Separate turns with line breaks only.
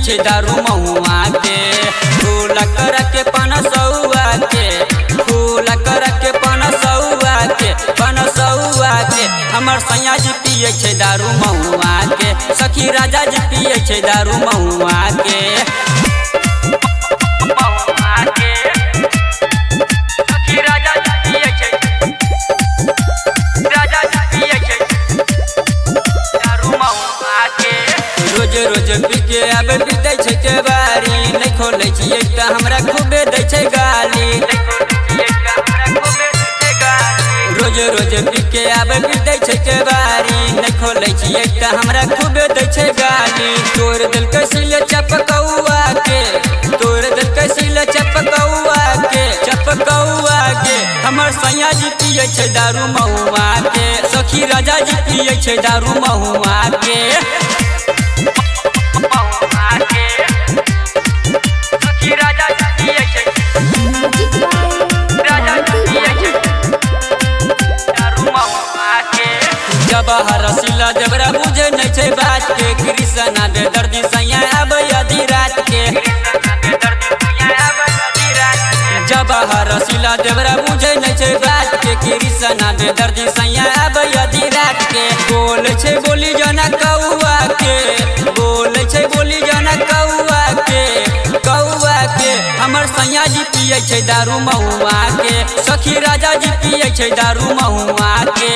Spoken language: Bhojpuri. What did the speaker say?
छे दारू महुआ के। फूल कर के पनसौआ के, फूल कर के पनसौआ के, पनसौआ के हमर सैया जी पिए छे दारू महुआ के। सखी राजा जी पिए छे दारू महुआ के। रोज रोज पी के अब बीते छे केवारी, नहीं खोले छिए त हमरा खूबे दै छे गाली। रोज रोज पी के अब बीते छे केवारी, नहीं खोले छिए त हमरा खूबे दै छे गाली। तोड़ दिल के सिल चपकौआ के, तोड़ दिल के सिल चपकौआ के, चपकौआ के हमर सैया जी पिए छे दारू महुआ के। सखी राजा जी पिए छे दारू महुआ के। जब हरसिला जबरा बुझे नहीं छे बात के, कृष्णा दे दर्दी सैया अब आधी रात के। जब हरसिला जबरा बुझे नहीं छे बात के, कृष्णा दे दर्दी सैया अब आधी रात के। बोल छे बोली जना कौआ के, बोल छे बोली जना कौआ के, कौआ के हमर सैया जी पिए छे दारू महुआ के। सखी राजा जी पिए छे दारू महुआ के।